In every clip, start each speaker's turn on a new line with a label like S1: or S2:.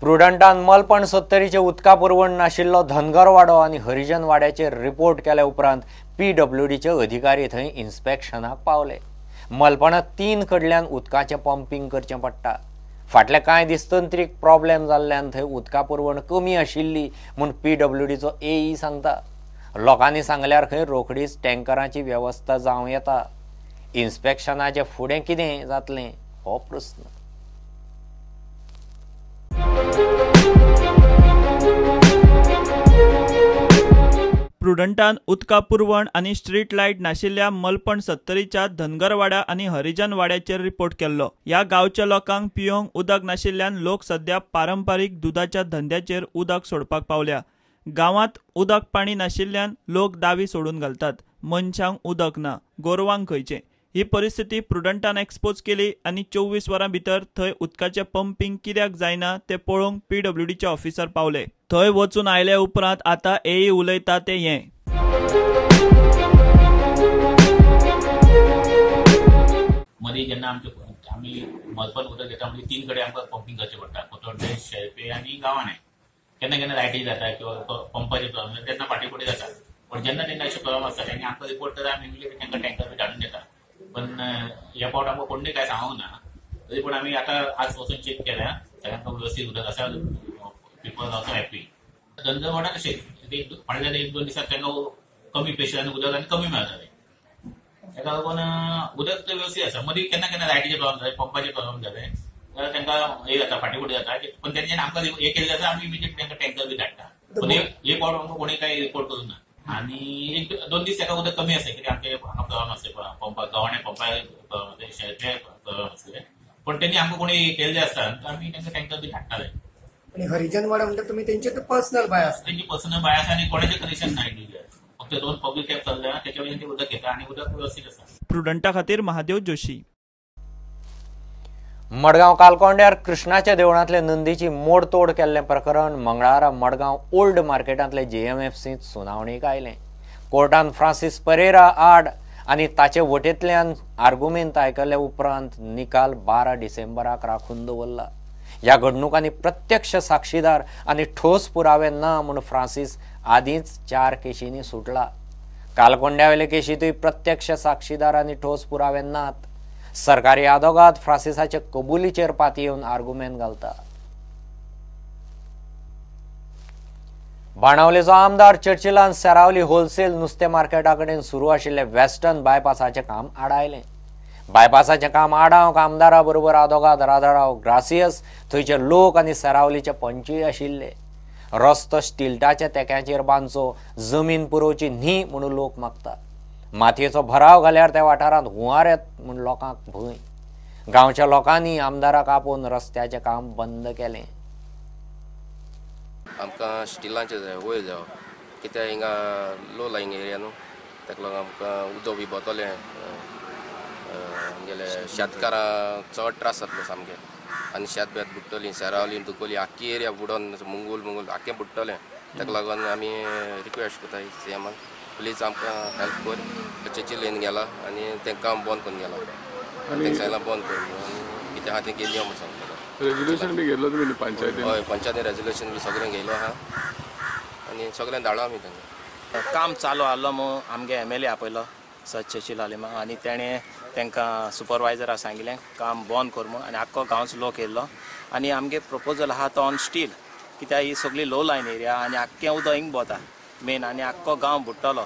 S1: प्रुडंटान मलपण 70चे उदका पुरवण नाशिल्लो धनगर वाडो आनी हरिजन वाड्याचेर रिपोर्ट केल्या उपरांत PWDचे अधिकारी थंय इन्स्पेक्शनाक पावले। मलपणांत 3 कडल्यान उदकाचें पंपिंग करचें पडटा। फाटले कांय दिसतंत्रीक प्रॉब्लेम जाल्ल्यान थंय उदका पुरवण कमी आशिल्ली म्हूण PWDचो AE सांगता। लोकांनी सांगल्यार खंय रोखडीच टँकरांची वेवस्था जावं येता। इन्स्पेक्शनाचे फुडें कितें जातलें हो प्रस्न।
S2: प्रुडंटान उदका पुरवण आनी स्ट्रीट लायट नाशिल्ल्या मलपण 70च्या धनगर वाड्या आनी हरिजन वाड्याचेर रिपोर्ट केल्लो। ह्या गांवच्या लोकांक पिवंक उदक नाशिल्ल्यान लोक सध्या पारंपारीक दुधाच्या धंद्याचेर उदक सोडपाक पावल्या। गांवांत उदक पाणी नाशिल्ल्यान लोक दावी सोडून घालतात। मनशांक उदक ना, गोरवांक खंयचें। ही परिस्थिती प्रुडंटान एक्सपोज केली आनी 24 वरां भितर थंय उदकाचें पंपिंग कित्याक जायना तें पळोवंक PWDचे ऑफिसर पावले। थंय वचून आयले उपरांत आतां AE उलयता तें हें।
S3: मदीं जेन्ना आमी मलपण उदक घेता म्हणजे 3 कडेन आमकां पंपिंग करचें पडटा, कोतोड्डे, शेळपे आनी गांवांनी। केन्ना केन्ना लायटी जाता किंवा पंपाचे प्रॉब्लेम तेन्ना फाटीफुटी जाता। पण जेन्ना तेन्ना अशें प्रॉब्लेम आसता तेन्ना आमकां रिपोर्ट करा आमी इमिडिएटली तांकां टँकर बी धाडून दिता। पण ह्या फावट आमकां कोणूय कांय सांगूंक ना। तरी पूण आमी आतां आज वचून चेक केल्या सगळ्यांक व्यवस्थीत उदक आसा। People also happy. धंदो वाडा कशें फाटल्या 1-2 दिसांत तांकां कमी प्रेशरान उदक आनी कमी मेळटालें। ताका लागून उदक तर व्यवस्थीत आसा। मदीं केन्ना केन्ना लायटीचे प्रॉब्लेम जाले, पंपाचे प्रॉब्लेम जाले जाल्यार तांकां हे जाता, फाटीफुटी जाता। पण तेन्ना जेन्ना आमकां हे केलें जाता आमी इमिडिएटली तांकां टँकर बी धाडटा। पण हे फावट आमकां कोणी कांय रिपोर्ट करूंक ना। आनी 1-2 दीस ताका उदक कमी आसलें कित्याक आमचे हांगा प्रॉब्लेम आसले पंपाक, गव्हाणे पंपार प्रॉब्लेम आसले, शेळपे प्रॉब्लेम आसले। पण तेणी आमकां कोणी केल्ले आसता आमी तांकां टँकर बी धाडटाले।
S4: आणि हरिजन वाडा म्हणटा तुमी तेंचे पर्सनल बाय आसता।
S3: तेंची पर्सनल बाय आसा आनी कोणाचें कनेक्शन ना इंडिविज्युअल। फक्त 2 पब्लीक टॅप चल्ल्या तेच्या वयल्यान ते उदक घेता आनी उदक व्यवस्थीत आसा।
S2: प्रुडंटा खातीर महादेव जोशी।
S1: मडगांव कालकोंड्यार कृष्णाच्या देवळांतले नंदीची मोडतोड केल्ले प्रकरण मंगळारा मडगांव ओल्ड मार्केटांतले JMFCंत सुनावणेक आयलें। कोर्टान फ्रांसीस परेरा आड आनी ताचे वटेंतल्यान आर्ग्युमेंट आयकले उपरांत निकाल 12 डिसेंबराक राखून दवरला। ह्या घडणुकांनी प्रत्यक्ष साक्षीदार आनी ठोस पुरावे ना म्हूण फ्रांसीस आदींच 4 केशींनी सुटला। कालकोंड्यावेले केशींतूय प्रत्यक्ष साक्षीदार आनी ठोस पुरावे नात। सरकारी आदोगाद फ्रांसीसाचे कबुलीचेर पाती येवन आर्ग्युमेंट घालता। बाणावलेचो आमदार चर्चिलान सेरावली होलसेल नुस्तें मार्केटा कडेन सुरू आशिल्ले वेस्टर्न बायपासाचें काम आडायलें। बायपासाचें काम आडावंक आमदारा बरोबर आदोगाद राधाराव ग्रासियस, थंयचे लोक आनी सेरावलीचे पंचूय आशिल्ले। रस्तो स्टिल्टाच्या तेक्याचेर बांदचो, जमीन पुरोवची न्ही म्हणून लोक मागता। मातयेचो भराव घाल्यार त्या वाठारांत हुंवार येत म्हूण लोकांक भंय। गांवच्या लोकांनी आमदाराक आपोवन रस्त्याचें काम बंद केलें।
S5: आमकां स्टिलांचे जाय, वयर जावं, कित्याक हिंगा लो लायंग एरिया न्हू, ताका लागून आमकां उदक बी भरतलें। आमगेले शेतकारां चड त्रास जातले सामके आनी शेत बेत बुडटलीं, सेरावली दुकोली आख्खी एरिया बुडोन मुंगूल आख्खें बुडटलें। ताका लागून आमी रिक्वेस्ट करता CMाक, प्लीज आमकां हेल्प कर। चेची लेन गेला आनी तें काम बंद करून गेला, तेंकां सांगलां बंद कर आनी कितें आहा तें केली म्हूण सांगता।
S6: रेजोल्यूशन बी गेलो तुमी पंचायतीन?
S5: हय, पंचायतीन रेजोल्यूशन बी सगळें गेलो आहा आनी सगळें धाडलो आमी तांकां।
S7: काम चालू आसलो म्हूण आमगे MLA आपयलो चेची लालिमा आनी तेणें तांकां सुपरवायझराक सांगिल्लें काम बंद कर म्हूण। आनी आख्खो गांवचो लोक येयल्लो आनी आमगे प्रपोजल आहा तो ऑन स्टील, कित्याक ही सगळी लो लायन एरिया आनी आख्खें उदक हिंग भोंवता मेन आनी आख्खो गांव बुडटलो।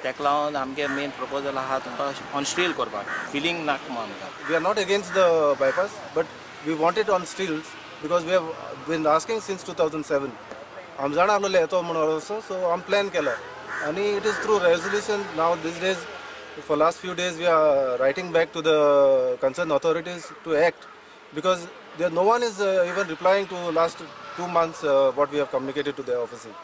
S7: ताका लागून आमगे मेन प्रपोजल आहा तो ऑन स्टील करपाक, फिलींग नाका म्हूण आमकां।
S8: We are not against the bypass, but we want it on stills because we have been asking since 2007. आम जाण आसलोले येतो म्हणून so आम प्लॅन केला आनी it is through resolution now these days. For last few days we are writing back to the concerned authorities to act because there no one is even replying to last 2 months what we have communicated to their offices.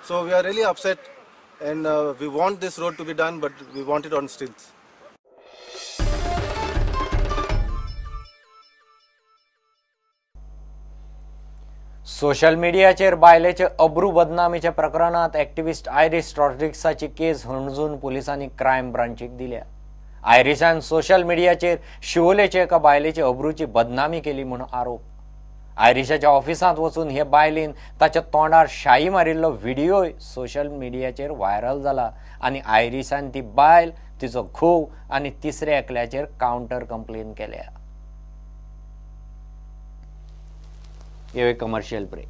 S8: So we are really upset and we want this road to be done, but we want it on stills.
S1: Social मीडियाचेर बायलेचे अब्रू बदनामीच्या प्रकरणात activist Irish रॉड्रिग्साची केस हणजून पुलिसांनी crime ब्रांचीक दिल्या। आयरिशान social मीडियाचेर शिवोलेचे एका बायलेची अब्रूची बदनामी केली म्हणून आरोप। आयरिशाच्या ऑफिसांत वचून हे बायलीन ताच्या तोंडार शाई मारिल्लो व्हिडिओय सोशल मिडियाचेर व्हायरल जाला आनी आयरिशान ती बायल तिचो घोव आनी तिसऱ्या एकल्याचेर काउंटर कंप्लेन केल्या. Commercial break.